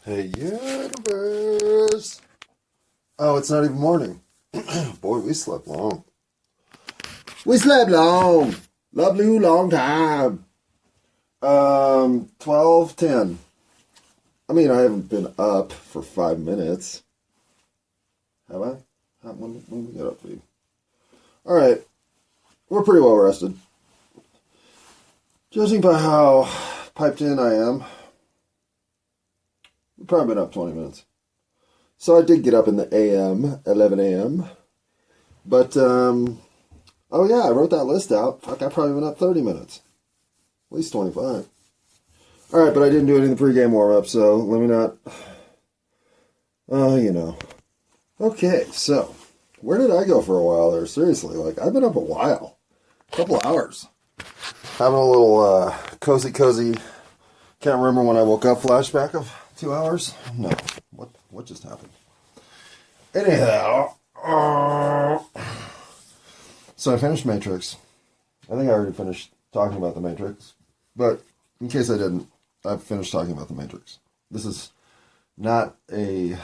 Hey, universe. Oh, it's not even morning. Boy, we slept long. We slept long. Lovely long time. 12:10. I mean, I haven't been up for 5 minutes. Have I? When we get up, Lee? All right. We're pretty well rested. Judging by how piped in I am, we've probably been up 20 minutes. So I did get up in the AM, 11 a.m. But, oh yeah, I wrote that list out. Fuck, I probably been up 30 minutes. At least 25. Alright, but I didn't do any of the pregame warm-up, so let me not... Okay, so, where did I go for a while there? Seriously, I've been up a while. A couple hours. Having a little, cozy... Can't remember when I woke up flashback of 2 hours? No. What just happened? Anyhow... So I finished Matrix. I think I already finished talking about the Matrix. But, in case I didn't, I've finished talking about the Matrix. This is not a...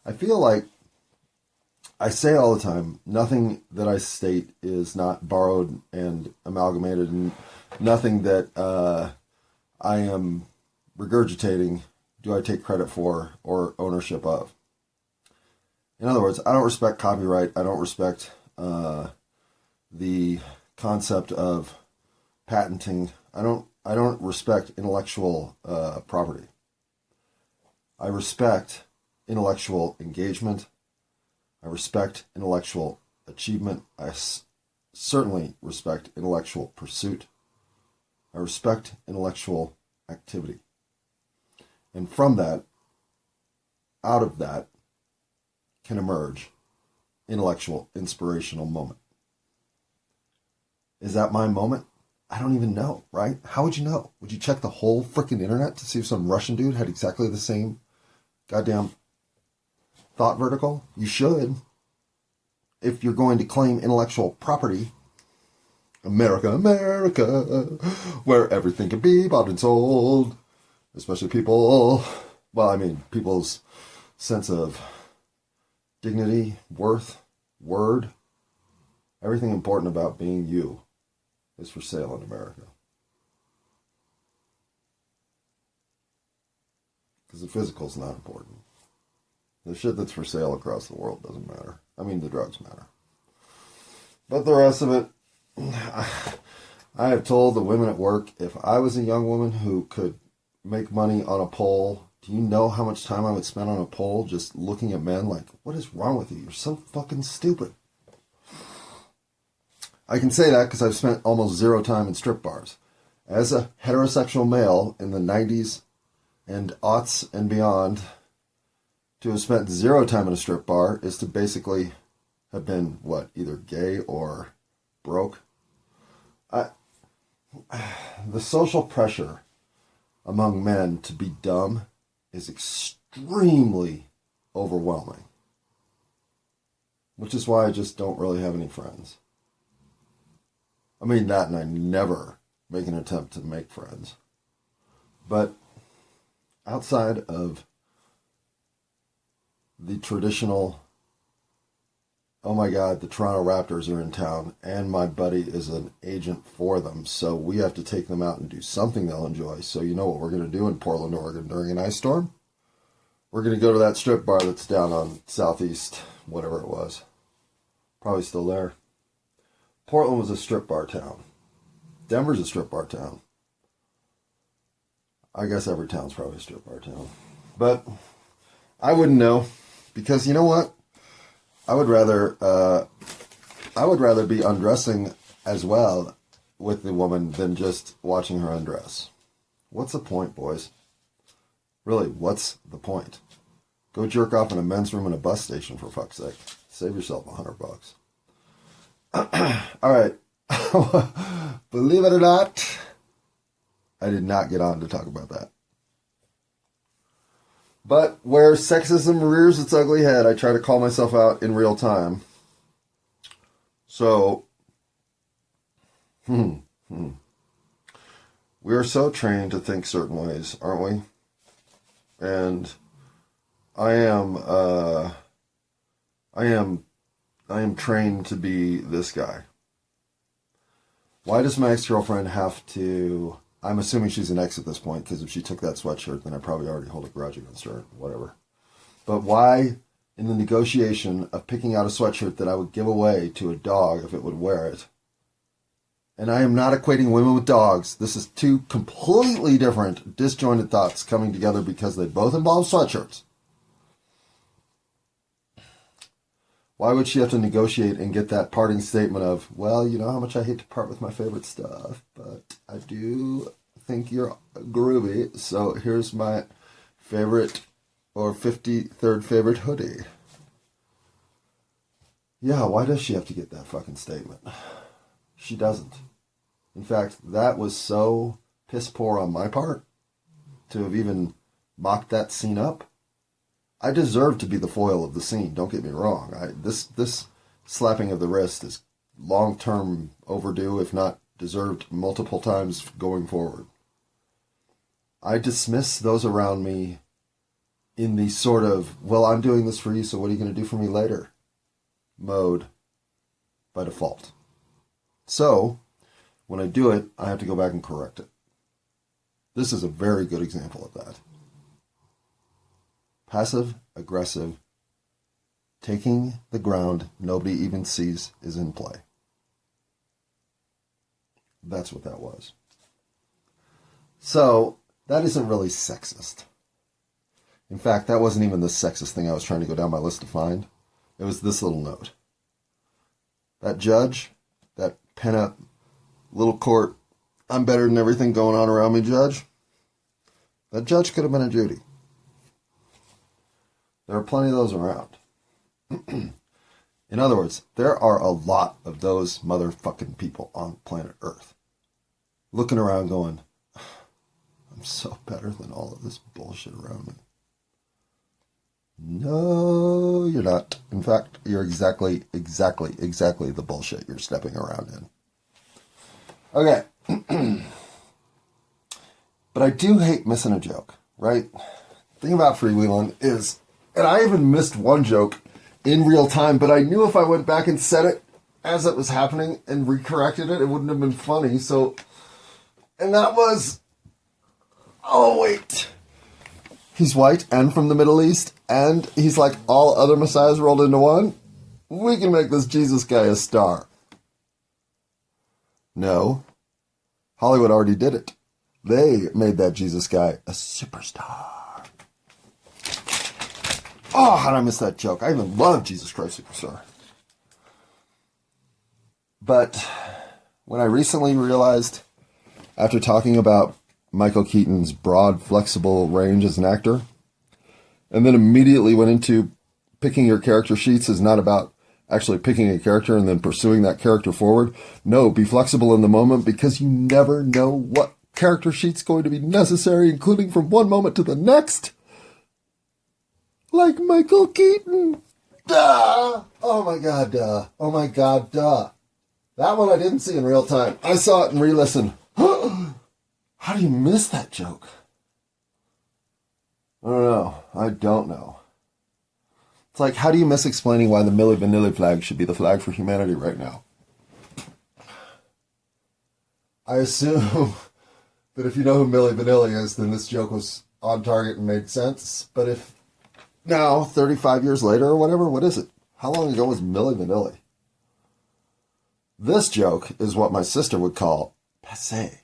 I feel like I say all the time, nothing that I state is not borrowed and amalgamated, and nothing that I am regurgitating do I take credit for or ownership of. In other words, I don't respect copyright. I don't respect the concept of patenting. I don't respect intellectual property. I respect intellectual engagement. I respect intellectual achievement. I certainly respect intellectual pursuit. I respect intellectual activity. And from that, out of that, can emerge intellectual, inspirational moment. Is that my moment? I don't even know, right? How would you know? Would you check the whole freaking internet to see if some Russian dude had exactly the same goddamn thought vertical? You should. If you're going to claim intellectual property, America, where everything can be bought and sold, especially people's sense of dignity, worth, word, everything important about being you is for sale in America. Because the physical's not important. The shit that's for sale across the world doesn't matter. I mean, the drugs matter. But the rest of it, I have told the women at work, if I was a young woman who could make money on a pole, do you know how much time I would spend on a pole just looking at men like, what is wrong with you? You're so fucking stupid. I can say that because I've spent almost zero time in strip bars. As a heterosexual male in the 90s and aughts and beyond, to have spent zero time in a strip bar is to basically have been, either gay or broke. The social pressure among men to be dumb is extremely overwhelming. Which is why I just don't really have any friends. I mean that, and I never make an attempt to make friends. But outside of the traditional, oh my God, the Toronto Raptors are in town, and my buddy is an agent for them, so we have to take them out and do something they'll enjoy. So you know what we're going to do in Portland, Oregon during an ice storm? We're going to go to that strip bar that's down on Southeast, whatever it was. Probably still there. Portland was a strip bar town. Denver's a strip bar town. I guess every town's probably a strip bar town. But I wouldn't know, because you know what? I would rather be undressing as well with the woman than just watching her undress. What's the point, boys? Really, what's the point? Go jerk off in a men's room in a bus station, for fuck's sake. Save yourself $100. All right. Believe it or not, I did not get on to talk about that. But where sexism rears its ugly head, I try to call myself out in real time. So, We are so trained to think certain ways, aren't we? And I am trained to be this guy. Why does my ex-girlfriend have to... I'm assuming she's an ex at this point, because if she took that sweatshirt, then I probably already hold a grudge against her, whatever. But why, in the negotiation of picking out a sweatshirt that I would give away to a dog if it would wear it, and I am not equating women with dogs, this is two completely different, disjointed thoughts coming together because they both involve sweatshirts. Why would she have to negotiate and get that parting statement of, well, you know how much I hate to part with my favorite stuff, but I do think you're groovy, so here's my favorite or 53rd favorite hoodie. Yeah, why does she have to get that fucking statement? She doesn't. In fact, that was so piss poor on my part to have even mocked that scene up. I deserve to be the foil of the scene, don't get me wrong. This slapping of the wrist is long-term overdue, if not deserved multiple times going forward. I dismiss those around me in the sort of, well, I'm doing this for you, so what are you going to do for me later mode by default. So, when I do it, I have to go back and correct it. This is a very good example of that. Passive, aggressive, taking the ground nobody even sees is in play. That's what that was. So, that isn't really sexist. In fact, that wasn't even the sexist thing I was trying to go down my list to find. It was this little note. That judge, that pent-up little court, I'm better than everything going on around me judge, that judge could have been a Judy. There are plenty of those around. In other words, there are a lot of those motherfucking people on planet Earth looking around going, I'm so better than all of this bullshit around me. No, you're not. In fact, you're exactly the bullshit you're stepping around in. Okay. But I do hate missing a joke, right? The thing about freewheeling is, and I even missed one joke in real time, but I knew if I went back and said it as it was happening and recorrected it, it wouldn't have been funny. So, and that was, oh wait, he's white and from the Middle East, and he's like all other messiahs rolled into one. We can make this Jesus guy a star. No, Hollywood already did it. They made that Jesus guy a superstar. Oh, how did I miss that joke? I even love Jesus Christ Superstar. But when I recently realized, after talking about Michael Keaton's broad, flexible range as an actor, and then immediately went into picking your character sheets is not about actually picking a character and then pursuing that character forward. No, be flexible in the moment because you never know what character sheet's going to be necessary, including from one moment to the next. Like Michael Keaton. Duh! Oh my god, duh. Oh my god, duh. That one I didn't see in real time. I saw it and re-listened. How do you miss that joke? I don't know. I don't know. It's like, how do you miss explaining why the Milli Vanilli flag should be the flag for humanity right now? I assume that if you know who Milli Vanilli is, then this joke was on target and made sense. But if now, 35 years later or whatever, what is it? How long ago was Milli Vanilli? This joke is what my sister would call passé.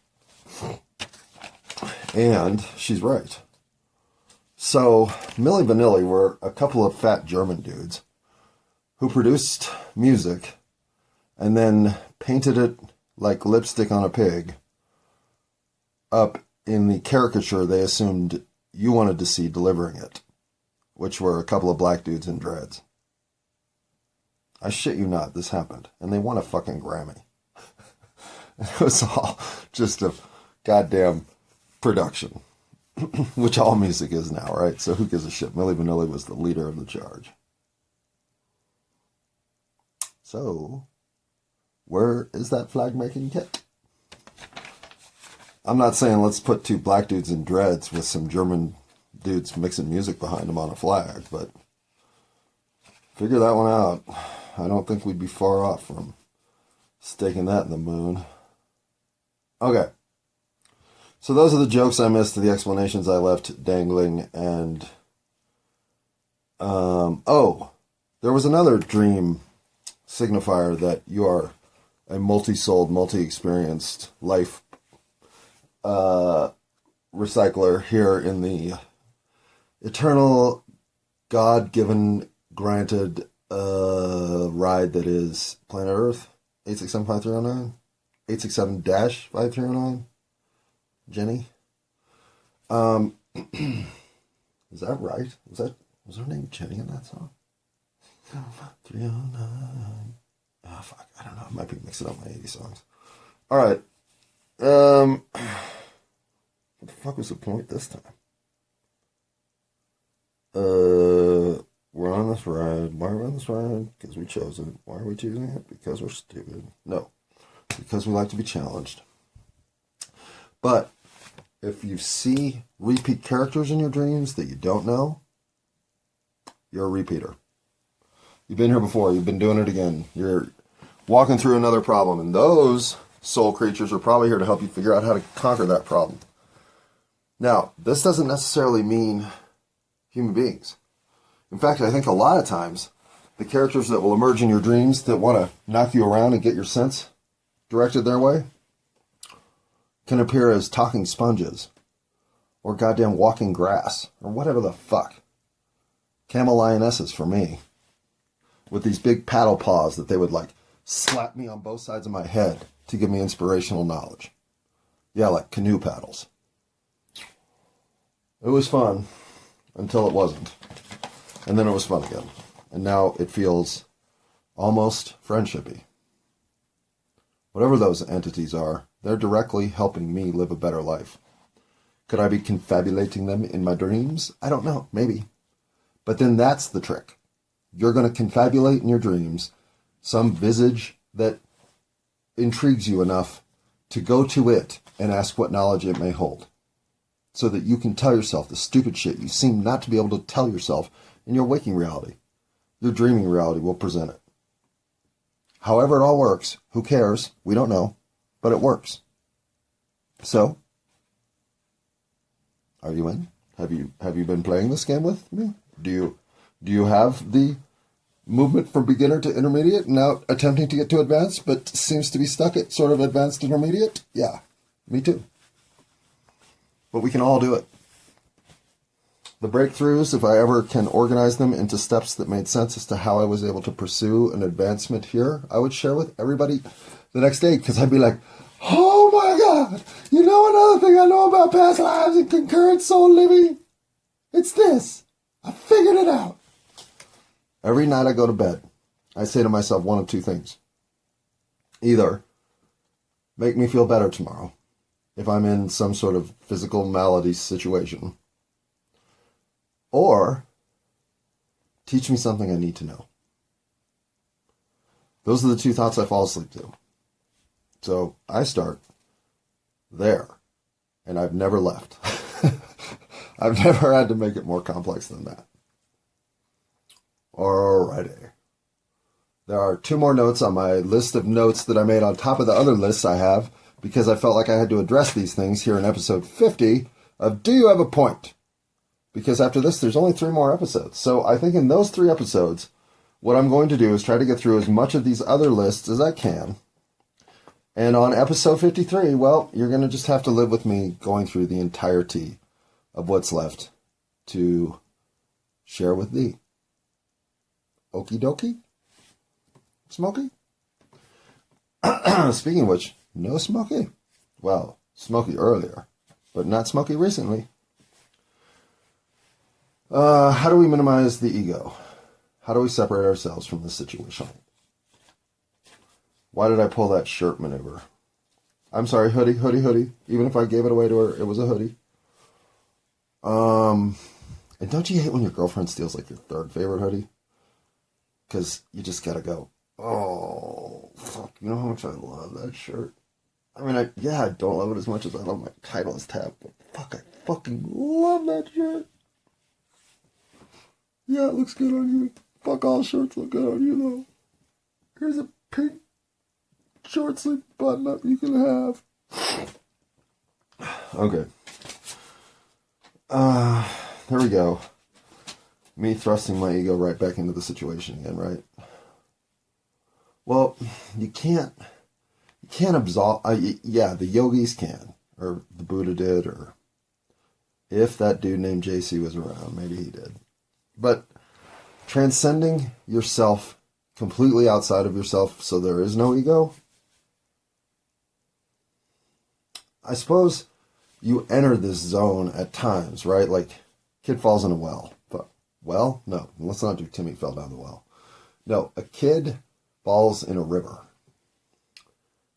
And she's right. So, Milli Vanilli were a couple of fat German dudes who produced music and then painted it like lipstick on a pig up in the caricature they assumed you wanted to see delivering it, which were a couple of black dudes in dreads. I shit you not, this happened. And they won a fucking Grammy. It was all just a goddamn production. Which all music is now, right? So who gives a shit? Milli Vanilli was the leader of the charge. So, where is that flag making kit? I'm not saying let's put two black dudes in dreads with some German dudes mixing music behind them on a flag, but figure that one out. I don't think we'd be far off from staking that in the moon. Okay. So those are the jokes I missed, the explanations I left dangling, and there was another dream signifier that you are a multi-souled, multi-experienced life recycler here in the eternal, God-given, granted ride that is planet Earth. 8675309, 867-5309. Jenny. Is that right? Was her name Jenny in that song? 309. Oh fuck, I don't know. I might be mixing up my 80 songs. Alright. What the fuck was the point this time? We're on this ride. Why are we on this ride? Because we chose it. Why are we choosing it? Because we're stupid. No. Because we like to be challenged. But if you see repeat characters in your dreams that you don't know, you're a repeater. You've been here before. You've been doing it again. You're walking through another problem. And those soul creatures are probably here to help you figure out how to conquer that problem. Now, this doesn't necessarily mean human beings. In fact, I think a lot of times, the characters that will emerge in your dreams that want to knock you around and get your sense directed their way can appear as talking sponges or goddamn walking grass or whatever the fuck. Camel lionesses for me. With these big paddle paws that they would like slap me on both sides of my head to give me inspirational knowledge. Yeah, like canoe paddles. It was fun until it wasn't. And then it was fun again. And now it feels almost friendshipy. Whatever those entities are, they're directly helping me live a better life. Could I be confabulating them in my dreams? I don't know. Maybe. But then that's the trick. You're going to confabulate in your dreams some visage that intrigues you enough to go to it and ask what knowledge it may hold. So that you can tell yourself the stupid shit you seem not to be able to tell yourself in your waking reality. Your dreaming reality will present it. However it all works, who cares? We don't know. But it works. So, are you in? Have you been playing this game with me? Do you have the movement from beginner to intermediate, now attempting to get to advanced, but seems to be stuck at sort of advanced intermediate? Yeah, me too. But we can all do it. The breakthroughs, if I ever can organize them into steps that made sense as to how I was able to pursue an advancement here, I would share with everybody the next day, because I'd be like, oh my God, you know another thing I know about past lives and concurrent soul living? It's this. I figured it out. Every night I go to bed, I say to myself one of two things. Either make me feel better tomorrow if I'm in some sort of physical malady situation, or teach me something I need to know. Those are the two thoughts I fall asleep to. So I start there, and I've never left. I've never had to make it more complex than that. Alrighty. There are 2 more notes on my list of notes that I made on top of the other lists I have, because I felt like I had to address these things here in episode 50 of Do You Have a Point? Because after this, there's only 3 more episodes. So I think in those 3 episodes, what I'm going to do is try to get through as much of these other lists as I can. And on episode 53, well, you're going to just have to live with me going through the entirety of what's left to share with thee. Okie dokie? Smokey? Speaking of which, no Smokey. Well, Smokey earlier, but not Smokey recently. How do we minimize the ego? How do we separate ourselves from the situation? Why did I pull that shirt maneuver? I'm sorry, hoodie. Even if I gave it away to her, it was a hoodie. And don't you hate when your girlfriend steals like your 3rd favorite hoodie? Because you just gotta go, oh, fuck, you know how much I love that shirt? I mean, I don't love it as much as I love my Titleist tab, but fuck, I fucking love that shit. Yeah, it looks good on you. Fuck, all shirts look good on you, though. Here's a pink short sleeve button up you can have. Okay. There we go. Me thrusting my ego right back into the situation again, right? Well, you can't absolve. Yeah, the yogis can, or the Buddha did, or if that dude named JC was around, maybe he did. But transcending yourself completely outside of yourself, so there is no ego. I suppose you enter this zone at times, right? Like, kid falls in a well. Well? No, let's not do Timmy fell down the well. No, a kid falls in a river.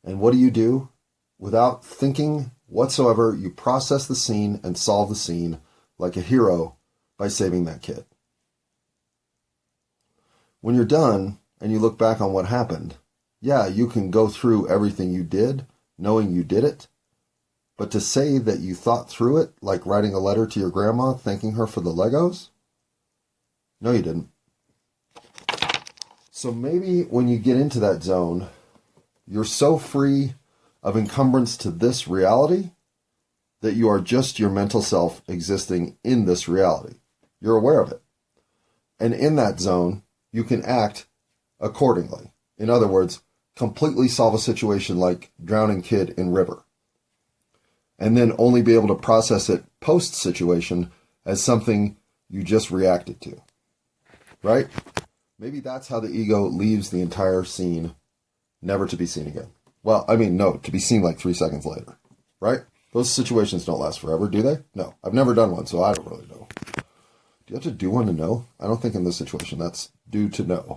And what do? Without thinking whatsoever, you process the scene and solve the scene like a hero by saving that kid. When you're done and you look back on what happened, yeah, you can go through everything you did, knowing you did it. But to say that you thought through it, like writing a letter to your grandma, thanking her for the Legos? No, you didn't. So maybe when you get into that zone, you're so free of encumbrance to this reality that you are just your mental self existing in this reality. You're aware of it. And in that zone, you can act accordingly. In other words, completely solve a situation like drowning kid in river. And then only be able to process it post-situation as something you just reacted to. Right? Maybe that's how the ego leaves the entire scene, never to be seen again. Well, I mean, no, to be seen like 3 seconds later. Right? Those situations don't last forever, do they? No. I've never done one, so I don't really know. Do you have to do one to know? I don't think in this situation that's do to know.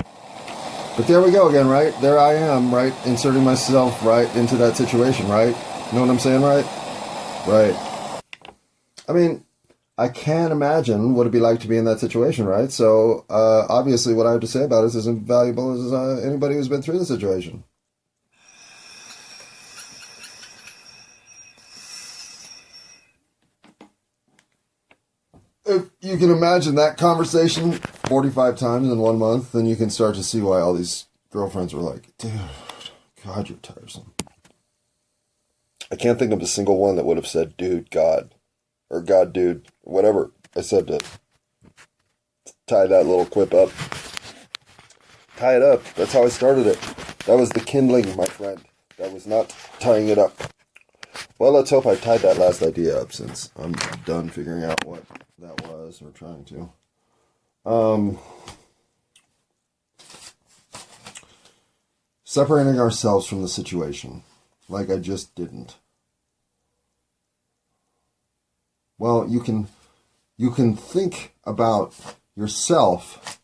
But there we go again, right? There I am, right? Inserting myself right into that situation, right? You know what I'm saying, right? Right. I mean, I can't imagine what it'd be like to be in that situation, right? So, obviously what I have to say about it is as invaluable as anybody who's been through the situation. If you can imagine that conversation 45 times in 1 month, then you can start to see why all these girlfriends were like, dude, God, you're tiresome. I can't think of a single one that would have said, dude, God, or God, dude, whatever I said to tie that little quip up. Tie it up. That's how I started it. That was the kindling, my friend. That was not tying it up. Well, let's hope I tied that last idea up since I'm done figuring out what that was, or trying to. Separating ourselves from the situation. Like I just didn't. Well, you can think about yourself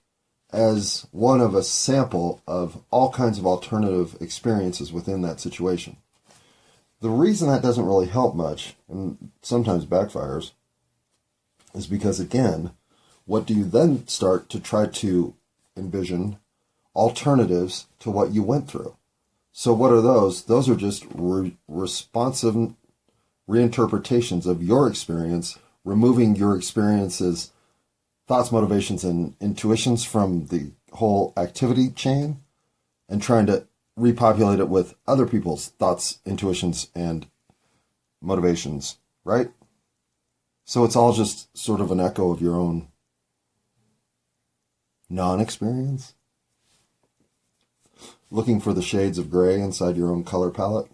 as one of a sample of all kinds of alternative experiences within that situation. The reason that doesn't really help much, and sometimes backfires, is because, again, what do you then start to try to envision alternatives to what you went through? So what are those? Those are just responsive reinterpretations of your experience, removing your experience's thoughts, motivations, and intuitions from the whole activity chain and trying to repopulate it with other people's thoughts, intuitions, and motivations, right? So it's all just sort of an echo of your own non-experience. Looking for the shades of gray inside your own color palette.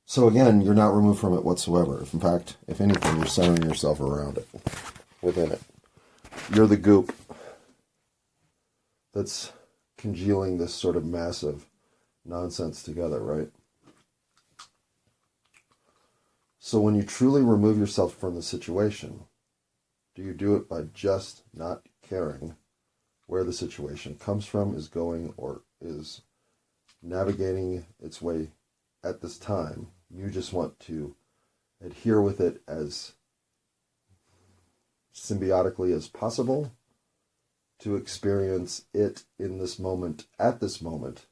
So again, you're not removed from it whatsoever. In fact, if anything, you're centering yourself around it, within it. You're the goop that's congealing this sort of massive nonsense together, right? So when you truly remove yourself from the situation, do you do it by just not caring where the situation comes from, is going, or is navigating its way at this time? You just want to adhere with it as symbiotically as possible, to experience it in this moment, at this moment,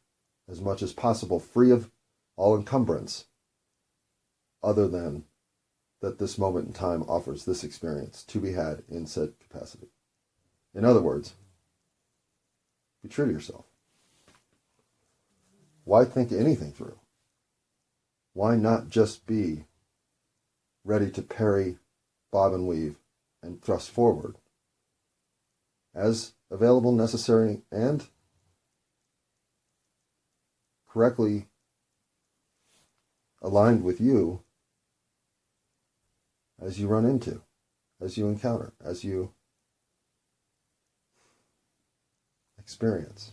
as much as possible, free of all encumbrance other than that this moment in time offers this experience to be had in said capacity. In other words, be true to yourself. Why think anything through? Why not just be ready to parry, bob and weave, and thrust forward as available, necessary, and correctly aligned with you as you run into, as you encounter, as you experience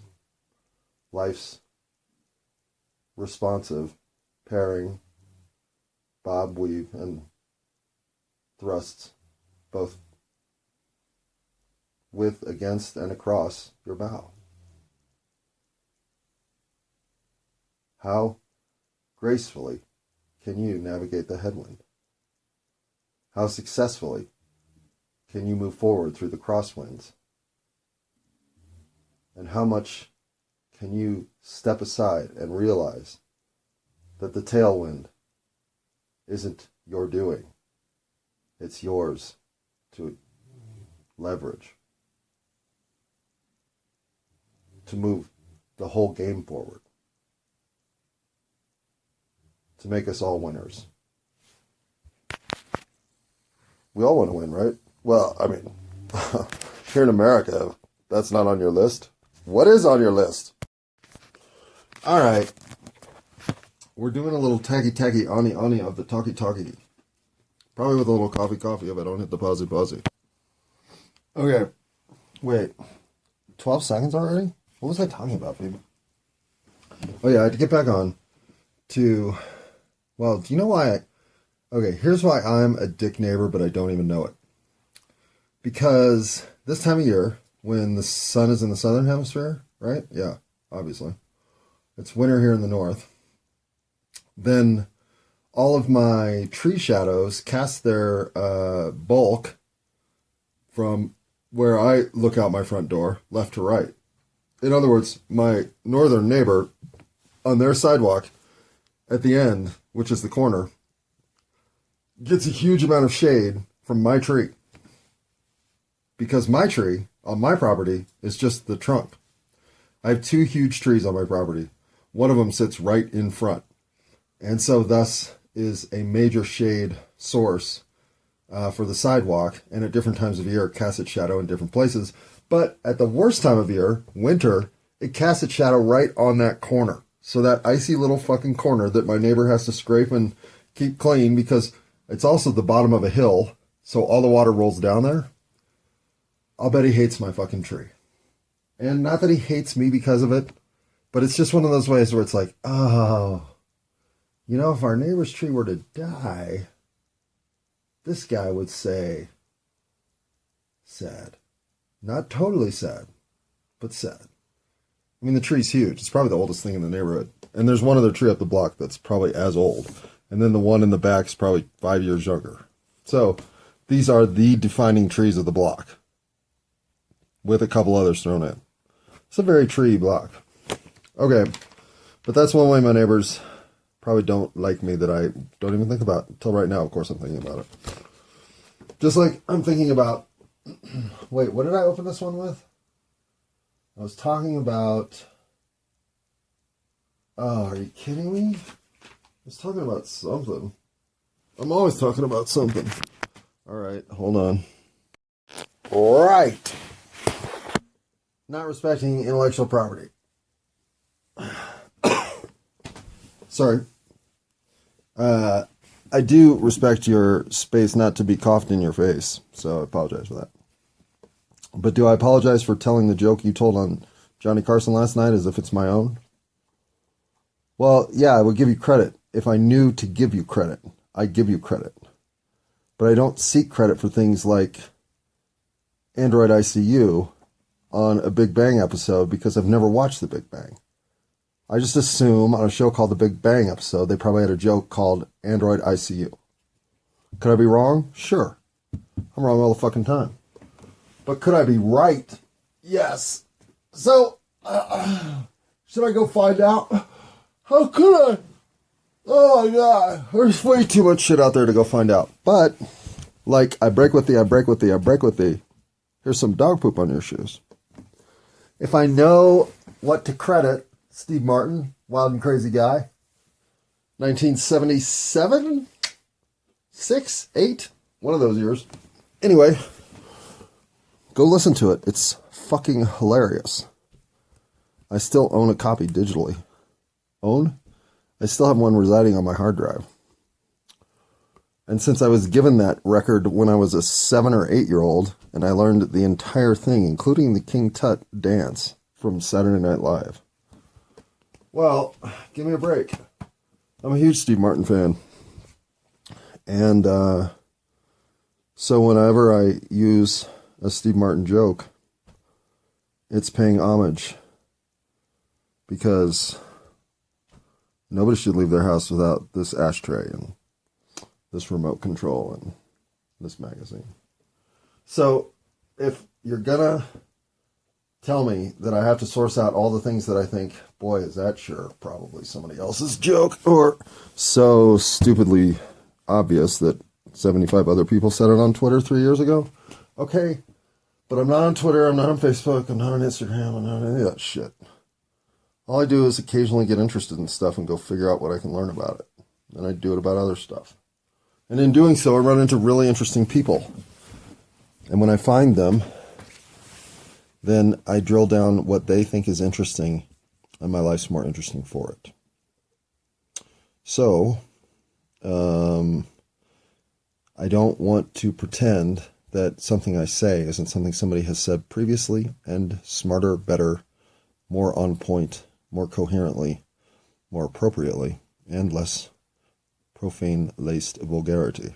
life's responsive pairing, bob, weave, and thrusts, both with, against, and across your bow. How gracefully can you navigate the headwind? How successfully can you move forward through the crosswinds? And how much can you step aside and realize that the tailwind isn't your doing, it's yours to leverage, to move the whole game forward, to make us all winners. We all want to win, right? Well, I mean, here in America, that's not on your list. What is on your list? All right. We're doing a little tacky ani of the talkie. Probably with a little coffee if I don't hit the pause. Okay. Wait. 12 seconds already? What was I talking about, people? Oh yeah, I had to get back on to, well, do you know why okay, here's why I'm a dick neighbor, but I don't even know it. Because this time of year, when the sun is in the southern hemisphere, right? Yeah, obviously. It's winter here in the north. Then all of my tree shadows cast their bulk from where I look out my front door, left to right. In other words, my northern neighbor on their sidewalk at the end, which is the corner, gets a huge amount of shade from my tree. Because my tree on my property is just the trunk. I have two huge trees on my property. One of them sits right in front. And so thus is a major shade source for the sidewalk. And at different times of year, it casts its shadow in different places. But at the worst time of year, winter, it casts its shadow right on that corner. So that icy little fucking corner that my neighbor has to scrape and keep clean because it's also the bottom of a hill. So all the water rolls down there. I'll bet he hates my fucking tree. And not that he hates me because of it, but it's just one of those ways where it's like, oh, you know, if our neighbor's tree were to die, this guy would say, sad. Not totally sad, but sad. I mean, the tree's huge. It's probably the oldest thing in the neighborhood. And there's one other tree up the block that's probably as old. And then the one in the back is probably 5 years younger. So these are the defining trees of the block, with a couple others thrown in. It's a very tree block. Okay, but that's one way my neighbors probably don't like me that I don't even think about. Until right now, of course, I'm thinking about it. Just like I'm thinking about... Wait, what did I open this one with? I was talking about... Oh, are you kidding me? I was talking about something. I'm always talking about something. All right, hold on. Right. Not respecting intellectual property. Sorry. I do respect your space not to be coughed in your face, so I apologize for that. But do I apologize for telling the joke you told on Johnny Carson last night as if it's my own? Well, yeah, I would give you credit. If I knew to give you credit, I'd give you credit. But I don't seek credit for things like Android ICU on a Big Bang episode because I've never watched The Big Bang. I just assume on a show called The Big Bang episode, they probably had a joke called Android ICU. Could I be wrong? Sure. I'm wrong all the fucking time. But could I be right? Yes. So, should I go find out? How could I? Oh my god, there's way too much shit out there to go find out. But, like, I break with thee, I break with thee, I break with thee. Here's some dog poop on your shoes. If I know what to credit, Steve Martin, wild and crazy guy, 1977? 6, 8? One of those years. Anyway, go listen to it. It's fucking hilarious. I still own a copy digitally. Own? I still have one residing on my hard drive. And since I was given that record when I was a 7 or 8-year-old, and I learned the entire thing, including the King Tut dance from Saturday Night Live. Well, give me a break. I'm a huge Steve Martin fan. And so whenever I use a Steve Martin joke, it's paying homage. Because nobody should leave their house without this ashtray and this remote control and this magazine. So if you're gonna tell me that I have to source out all the things that I think, boy, is that sure probably somebody else's joke, or so stupidly obvious that 75 other people said it on Twitter 3 years ago, okay, but I'm not on Twitter, I'm not on Facebook, I'm not on Instagram, I'm not on any of that shit. All I do is occasionally get interested in stuff and go figure out what I can learn about it. And I do it about other stuff. And in doing so, I run into really interesting people. And when I find them, then I drill down what they think is interesting, and my life's more interesting for it. So, I don't want to pretend that something I say isn't something somebody has said previously, and smarter, better, more on point, more coherently, more appropriately, and less profane-laced vulgarity.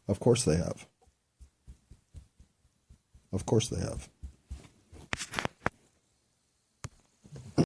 Of course they have. Of course they have.